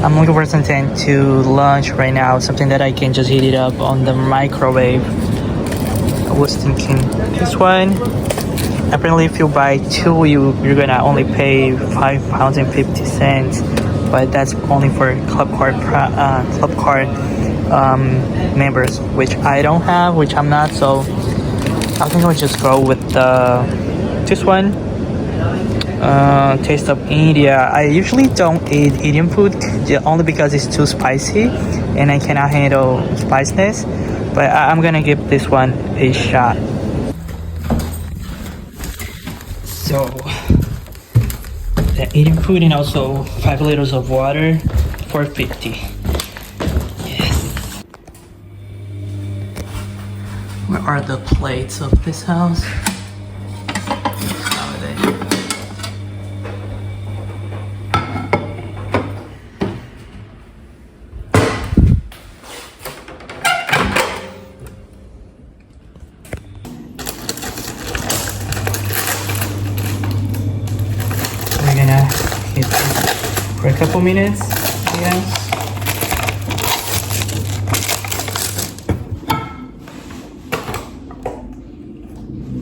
I'm looking for something to lunch right now, something that I can just heat it up on the microwave. I was thinking this one. Apparently, if you buy two, you're gonna only pay £5.50, but that's only for Club Card members, which I don't have, which I'm not. So I think I'll just go with this one. Taste of India. I usually don't eat Indian food only because it's too spicy and I cannot handle spiciness, but I'm gonna give this one a shot. So the Indian food and also 5 liters of water for 50. Yes. Where are the plates of this house? We're gonna hit this for a couple minutes. Yes.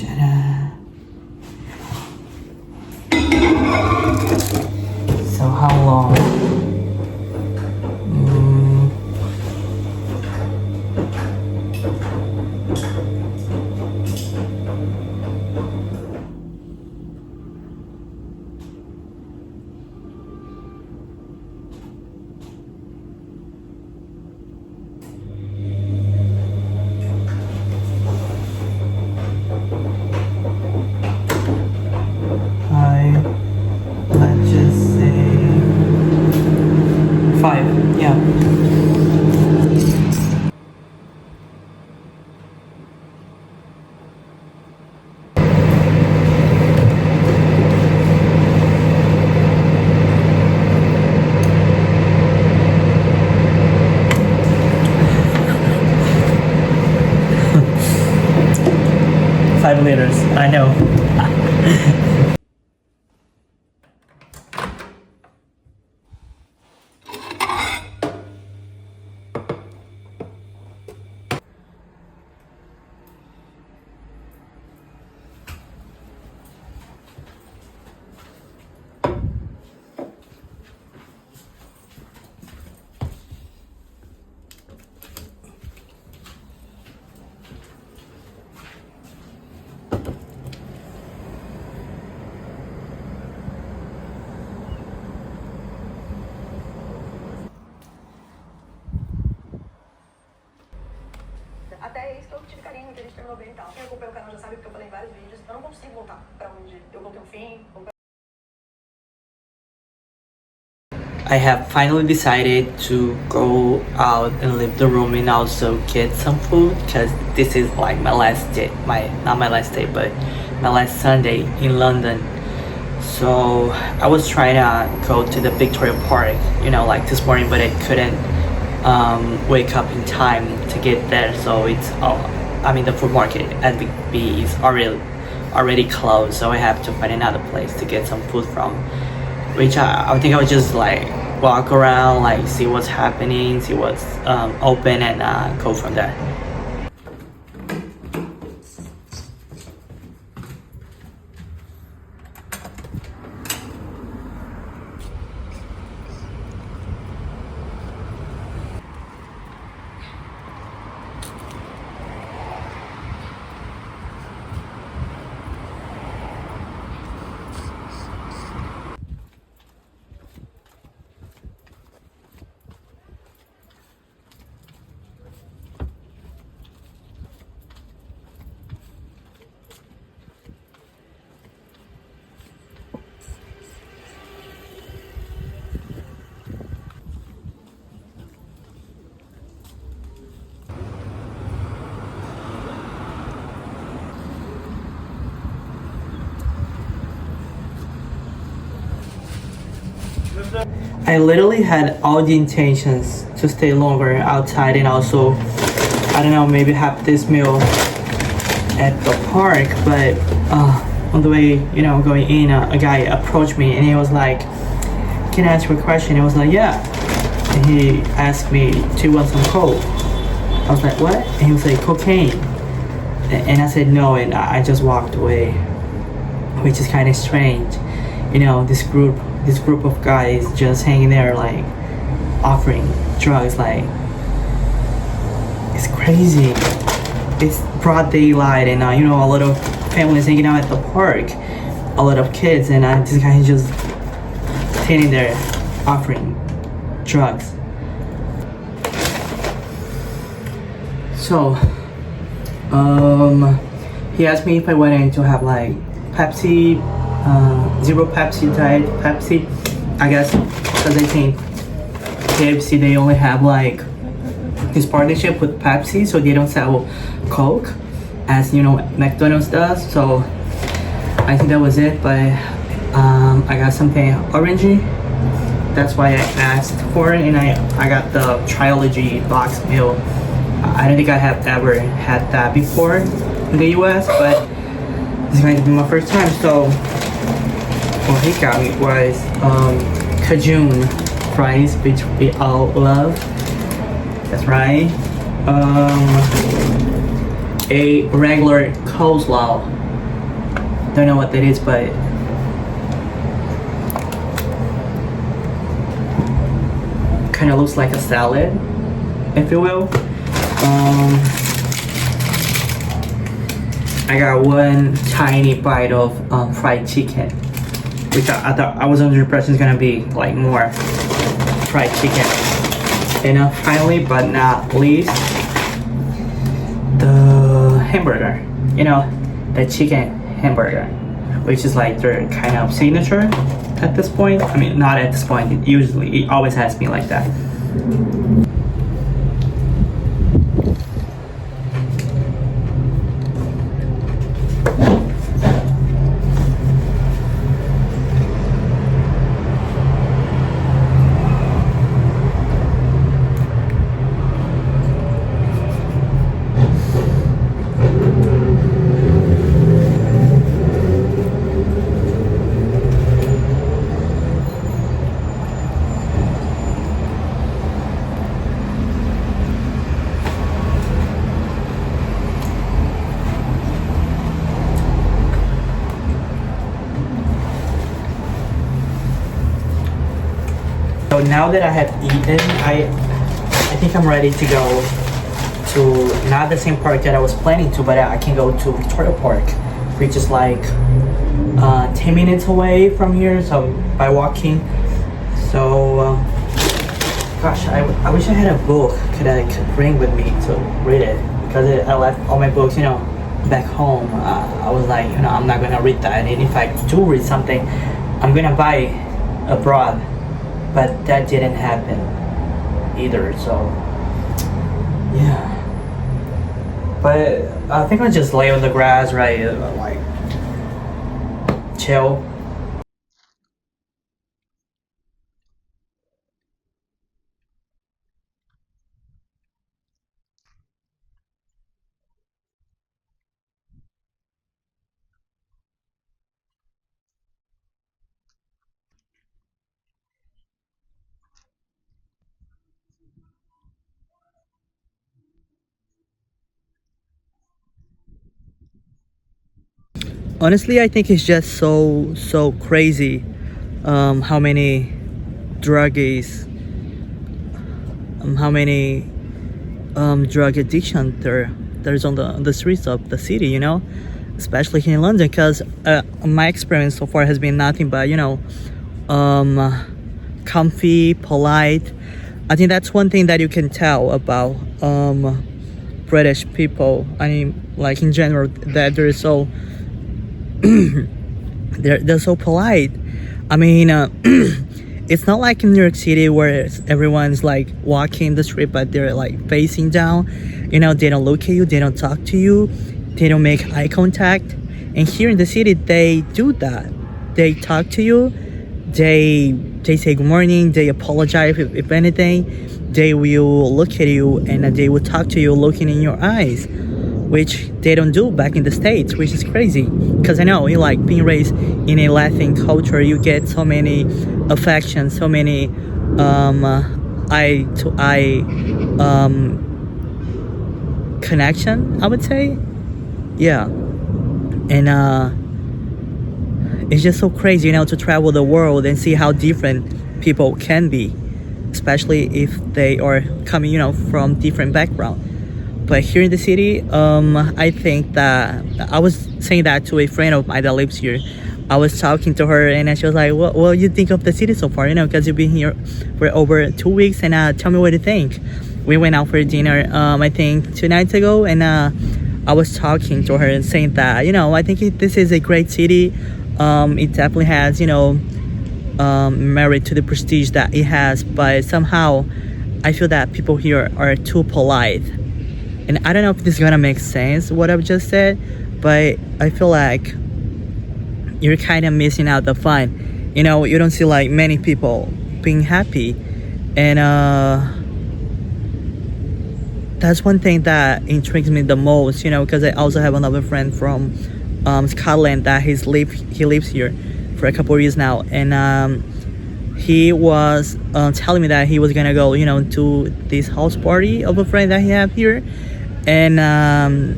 Ta-da. So how long? Let's just say 5. Yeah. Five liters. I know. Até é isso que eu tive carinho, que a gente terminou bem e tal. Quem acompanha o canal já sabe, porque eu falei em vários vídeos. Eu não consigo voltar pra onde eu voltei no fim. I have finally decided to go out and leave the room and also get some food because this is like my last day, not my last day, but my last Sunday in London. So I was trying to go to the Victoria Park, like this morning, but I couldn't wake up in time to get there. So it's the food market at Big B is already closed, so I have to find another place to get some food from, which I think I would just like walk around, like see what's happening, see what's open, and go from there. I literally had all the intentions to stay longer outside and also, I don't know, maybe have this meal at the park, but on the way, going in, a guy approached me and he was like, can I ask you a question? I was like, yeah. And he asked me, do you want some coke? I was like, what? And he was like, cocaine. And I said no, and I just walked away, which is kind of strange. You know, this group of guys just hanging there, like, offering drugs, like, it's crazy. It's broad daylight, and you know, a lot of families hanging out at the park, a lot of kids, and this guy is just standing there offering drugs. So, he asked me if I wanted to have like Pepsi, zero Pepsi, diet Pepsi. I guess because I think KFC, they only have like this partnership with Pepsi, so they don't sell Coke as, you know, McDonald's does. So I think that was it, but I got something orangey. That's why I asked for it, and I got the Trilogy box meal. I don't think I have ever had that before in the US, but this is going to be my first time. So what he got me was Cajun fries, which we all love. That's right. A regular coleslaw. Don't know what that is, but kind of looks like a salad, if you will. I got one tiny bite of fried chicken, which I thought I was under the impression it's gonna be like more fried chicken. And finally, but not least, the hamburger. You know, the chicken hamburger, which is like their kind of signature at this point. I mean, not at this point. It always has been like that. So now that I have eaten, I think I'm ready to go to not the same park that I was planning to, but I can go to Victoria Park, which is like 10 minutes away from here, so by walking. So gosh, I wish I had a book I could bring with me to read it, because I left all my books, you know, back home. I was like, you know, I'm not gonna read that, and if I do read something, I'm gonna buy abroad. But that didn't happen either, so yeah. But I think I'll just lay on the grass, right? Like chill. Honestly, I think it's just so crazy how many druggies, how many drug addiction there's on the streets of the city, you know, especially here in London. Because my experience so far has been nothing but, you know, comfy, polite. I think that's one thing that you can tell about British people. I mean, like in general, that they're so they're so polite. I mean, it's not like in New York City where everyone's like walking the street, but they're like facing down. You know, they don't look at you, they don't talk to you, they don't make eye contact. And here in the city, they do that. They talk to you, they say good morning, they apologize if anything. They will look at you and they will talk to you looking in your eyes, which they don't do back in the States, which is crazy. Because I know, you like being raised in a Latin culture, you get so many affection, so many eye to eye connection, I would say. Yeah. And it's just so crazy, to travel the world and see how different people can be, especially if they are coming, from different background. But here in the city, I think that I was saying that to a friend of mine that lives here. I was talking to her, and she was like, "What you think of the city so far? Because you've been here for over 2 weeks, and tell me what you think." We went out for dinner, I think 2 nights ago, and I was talking to her and saying that, I think this is a great city. It definitely has, merit to the prestige that it has, but somehow I feel that people here are too polite. And I don't know if this is gonna make sense what I've just said, but I feel like you're kind of missing out the fun. You don't see like many people being happy, and that's one thing that intrigues me the most. Because I also have another friend from Scotland that he lives here for a couple of years now, and he was telling me that he was gonna go, to this house party of a friend that he have here, and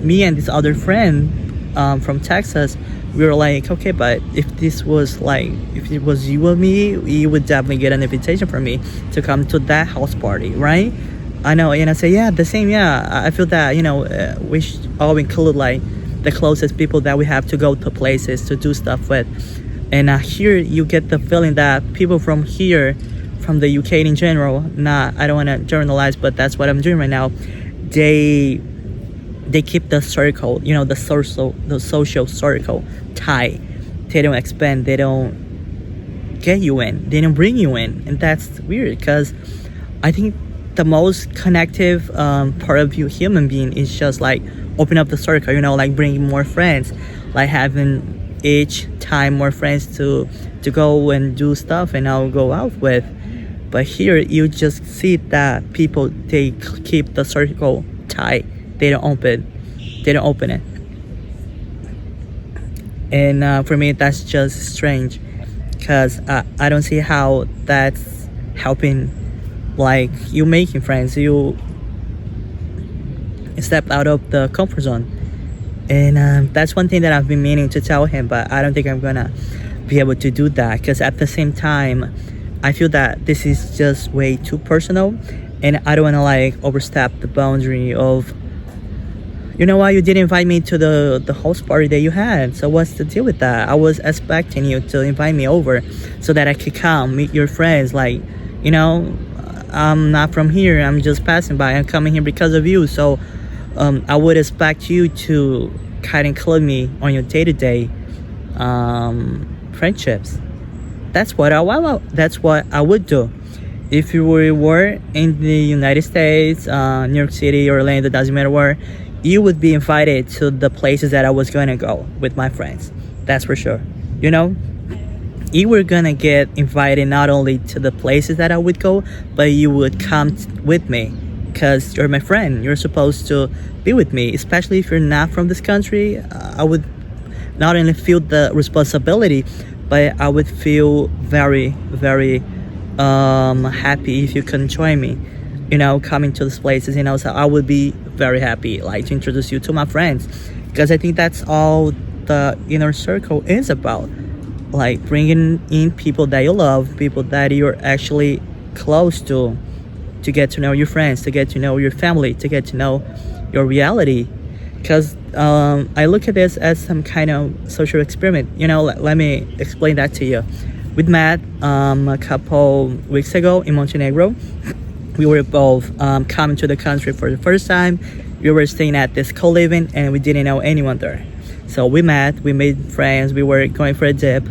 me and this other friend from Texas, we were like, okay, but if it was you or me, you would definitely get an invitation from me to come to that house party, right? I know, and I say, yeah, the same, yeah. I feel that, we should all include like the closest people that we have to go to places to do stuff with. And here you get the feeling that people from here, from the UK in general, I don't want to generalize, but that's what I'm doing right now. They keep the circle, the social circle tight. They don't expand. They don't get you in. They don't bring you in, and that's weird. Because I think the most connective part of you human being is just like open up the circle. Like bringing more friends, like having each time more friends to go and do stuff and I'll go out with. But here you just see that people, they keep the circle tight. They don't open it. And for me, that's just strange, because I don't see how that's helping, like, you making friends. You step out of the comfort zone. And that's one thing that I've been meaning to tell him, but I don't think I'm gonna be able to do that, because at the same time, I feel that this is just way too personal, and I don't want to like overstep the boundary of, you didn't invite me to the house party that you had, so what's the deal with that? I was expecting you to invite me over so that I could come meet your friends. Like, I'm not from here, I'm just passing by, I'm coming here because of you, so I would expect you to kind of include me on your day-to-day friendships. That's what I would do. If you were in the United States, New York City, Orlando, doesn't matter where, you would be invited to the places that I was going to go with my friends. That's for sure. You were going to get invited not only to the places that I would go, but you would come with me, because you're my friend. You're supposed to be with me, especially if you're not from this country. I would not only feel the responsibility, but I would feel very, very happy if you can join me, coming to these places, so I would be very happy, like, to introduce you to my friends, because I think that's all the inner circle is about, like bringing in people that you love, people that you're actually close to get to know your friends, to get to know your family, to get to know your reality. Because I look at this as some kind of social experiment. Let me explain that to you. We met a couple weeks ago in Montenegro. We were both coming to the country for the first time. We were staying at this co-living, and we didn't know anyone there. So we made friends. We were going for a dip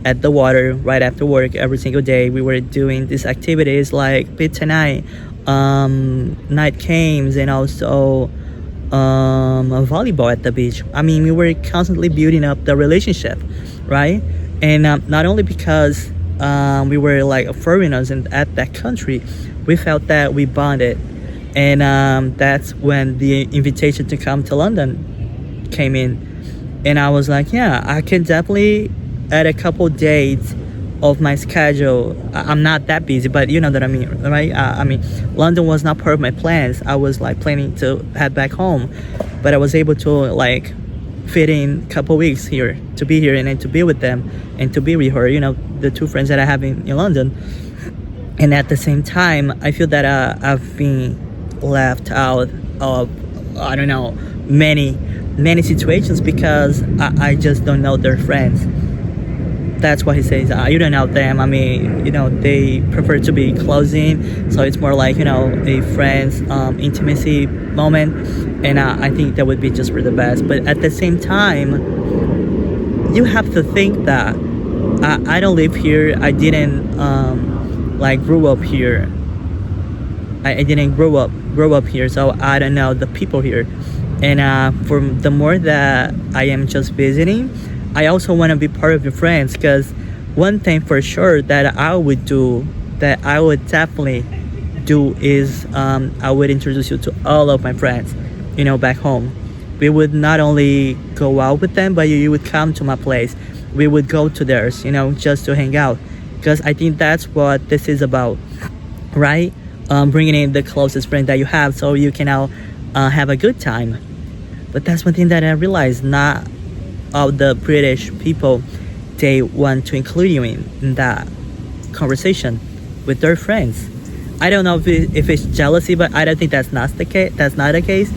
at the water right after work every single day. We were doing these activities like pizza night, night games, and also volleyball at the beach. I mean, we were constantly building up the relationship, right? And not only because we were like foreigners at that country, we felt that we bonded. And that's when the invitation to come to London came in. And I was like, yeah, I can definitely add a couple dates of my schedule. I'm not that busy, but you know what I mean, right? I mean, London was not part of my plans. I was like planning to head back home, but I was able to like fit in a couple weeks here to be here and then to be with them and to be with her. You know, the two friends that I have in London. And at the same time, I feel that I've been left out of, I don't know, many situations because I just don't know their friends. That's what he says. You don't know them. I mean, you know, they prefer to be closing, so it's more like, you know, a friend's intimacy moment, and I think that would be just for the best. But at the same time, you have to think that I don't live here. I didn't like grew up here. I didn't grow up here, so I don't know the people here. And for the more that I am just visiting, I also want to be part of your friends, because one thing for sure that I would definitely do is I would introduce you to all of my friends, you know, back home. We would not only go out with them, but you would come to my place. We would go to theirs, you know, just to hang out, because I think that's what this is about, right? Bringing in the closest friend that you have so you can now have a good time. But that's one thing that I realized, not all the British people, they want to include you in that conversation with their friends. I don't know if it's jealousy, but I don't think that's not the case. That's not the case.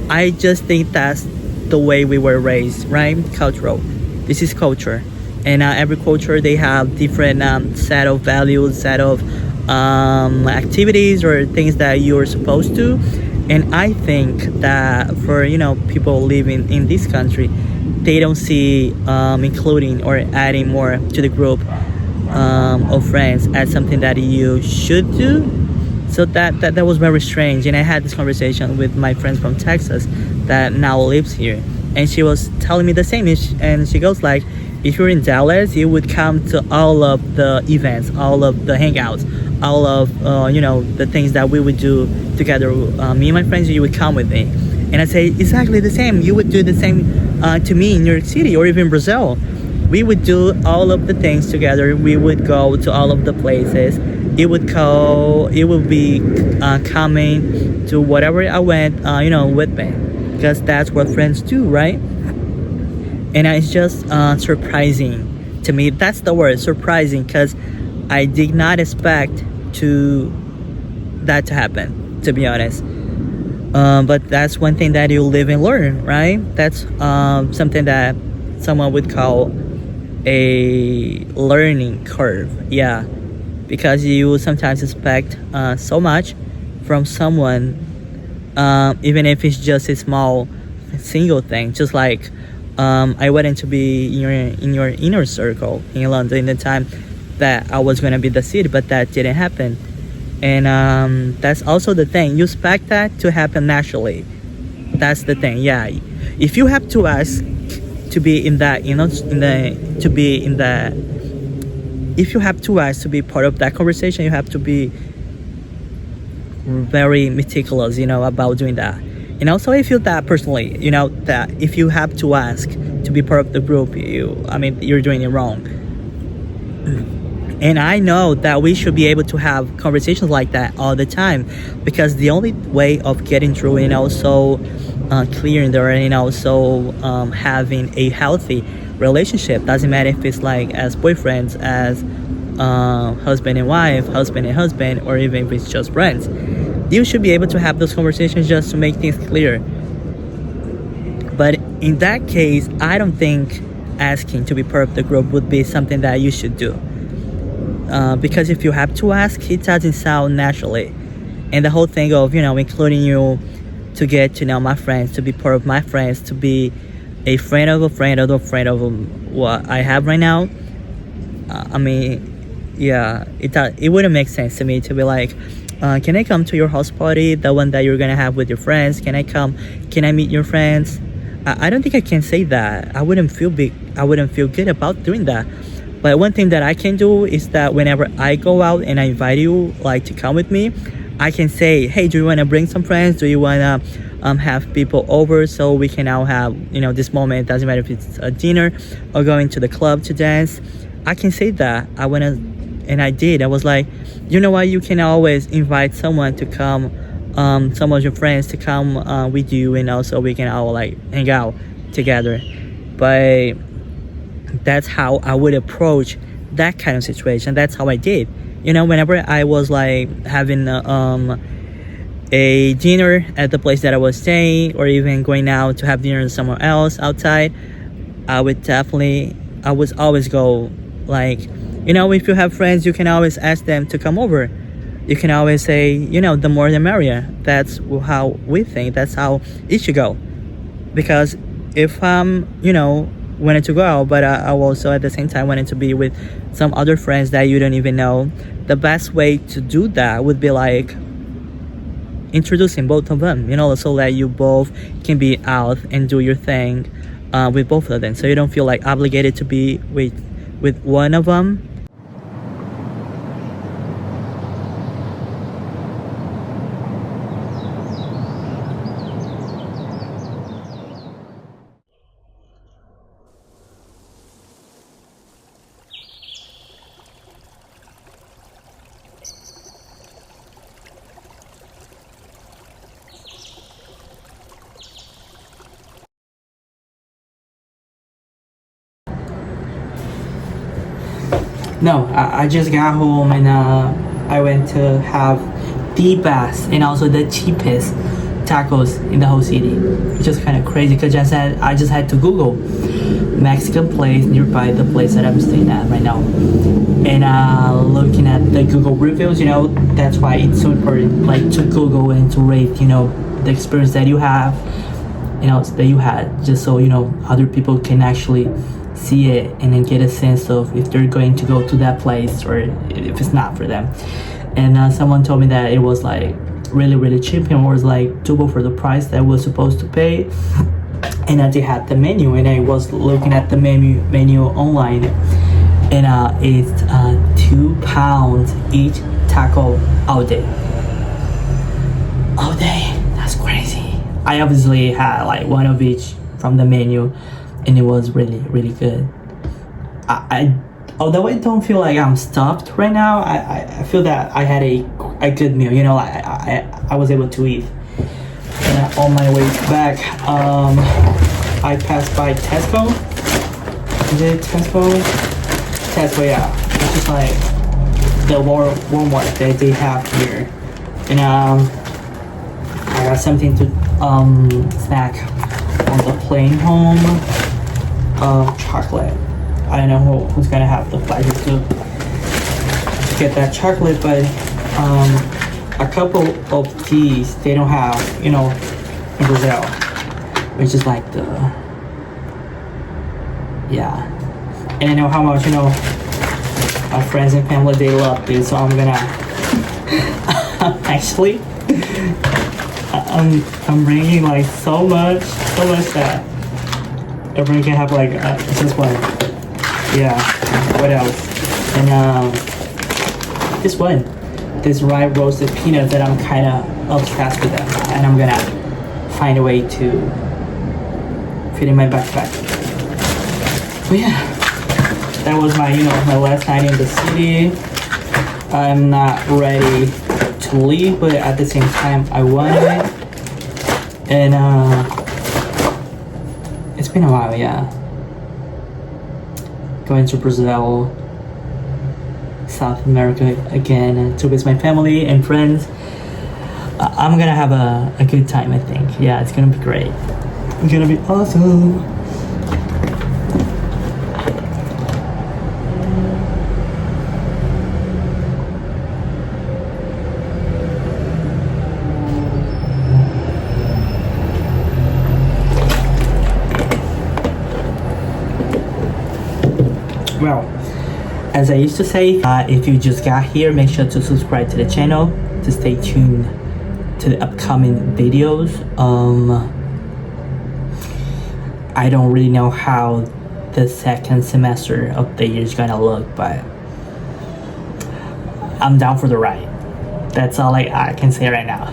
I just think that's the way we were raised, right? Cultural. This is culture, and every culture, they have different set of values, set of activities or things that you're supposed to. And I think that for, you know, people living in this country, they don't see including or adding more to the group of friends as something that you should do. So that was very strange. And I had this conversation with my friend from Texas that now lives here, and she was telling me the same. And she goes like, if you're in Dallas, you would come to all of the events, all of the hangouts, all of you know, the things that we would do together. Me and my friends, you would come with me. And I say exactly the same. You would do the same to me in New York City or even Brazil. We would do all of the things together. We would go to all of the places. It would be coming to whatever I went, you know, with me, because that's what friends do, right? And it's just surprising to me. That's the word, surprising, because I did not expect that to happen, to be honest. But that's one thing that you live and learn, right? That's something that someone would call a learning curve. Yeah, because you sometimes expect so much from someone, even if it's just a small single thing. Just like I wanted to be in your inner circle in London in the time that I was gonna be the city, but that didn't happen. And that's also the thing. You expect that to happen naturally. That's the thing. Yeah, if you have to ask to be in that, you know, if you have to ask to be part of that conversation, you have to be very meticulous, you know, about doing that. And also, I feel that personally, you know, that if you have to ask to be part of the group, you're doing it wrong. And I know that we should be able to have conversations like that all the time, because the only way of getting through and also clearing there and also having a healthy relationship, doesn't matter if it's like as boyfriends, as husband and wife, husband and husband, or even if it's just friends. You should be able to have those conversations just to make things clear. But in that case, I don't think asking to be part of the group would be something that you should do. Because if you have to ask, it doesn't sound naturally. And the whole thing of, you know, including you to get to know my friends, to be part of my friends, to be a friend of a friend of a friend of what I have right now, yeah, it wouldn't make sense to me to be like, can I come to your house party, the one that you're gonna have with your friends? Can I meet your friends? I don't think I can say that. I wouldn't feel good about doing that. But one thing that I can do is that whenever I go out and I invite you like to come with me, I can say, hey, do you want to bring some friends? Do you want to have people over so we can now have, you know, this moment? It doesn't matter if it's a dinner or going to the club to dance. I can say that I went and I did. I was like, you know what? You can always invite someone to come, some of your friends to come with you, and also we can all like hang out together. But that's how I would approach that kind of situation. That's how I did. You know, whenever I was like having a dinner at the place that I was staying, or even going out to have dinner somewhere else outside, I would always go like, you know, if you have friends, you can always ask them to come over. You can always say, you know, the more the merrier. That's how we think. That's how it should go. Because if I'm, you know, wanted to go out, but I also at the same time wanted to be with some other friends that you don't even know, the best way to do that would be like introducing both of them, you know, so that you both can be out and do your thing with both of them, so you don't feel like obligated to be with one of them. No, I just got home and I went to have the best and also the cheapest tacos in the whole city, which is kind of crazy because I just had to Google Mexican place nearby the place that I'm staying at right now, and looking at the Google reviews, you know, that's why it's so important, like to Google and to rate, you know, the experience that you have, you know, that you had, just so you know other people can actually see it and then get a sense of if they're going to go to that place or if it's not for them. And someone told me that it was like really cheap and was like double for the price that I was supposed to pay. And they had the menu, and I was looking at the menu online, and it's £2 each taco all day. That's crazy. I obviously had like one of each from the menu, and it was really good. I although I don't feel like I'm stuffed right now, I feel that I had a good meal, you know. I was able to eat. And on my way back, I passed by Tesco. Is it Tesco? Tesco, yeah. It's just like the Walmart that they have here. And I got something to snack on the plane home. Chocolate. I don't know who's gonna have the pleasure to get that chocolate, but a couple of teas they don't have, you know, in Brazil, which is like the, yeah. And I know how much, you know, my friends and family, they love this, so I'm gonna actually I'm bringing like so much that everyone can have like just one. Yeah, what else? And this one, this rye roasted peanut that I'm kind of obsessed with them, and I'm gonna find a way to fit in my backpack. But yeah, that was my, you know, my last night in the city. I'm not ready to leave, but at the same time I want it. And it's been a while, yeah. Going to Brazil, South America again to visit my family and friends. I'm gonna have a good time, I think. Yeah, it's gonna be great. It's gonna be awesome. Well, as I used to say, if you just got here, make sure to subscribe to the channel to stay tuned to the upcoming videos. I don't really know how the second semester of the year is gonna look, but I'm down for the ride. That's all I can say right now.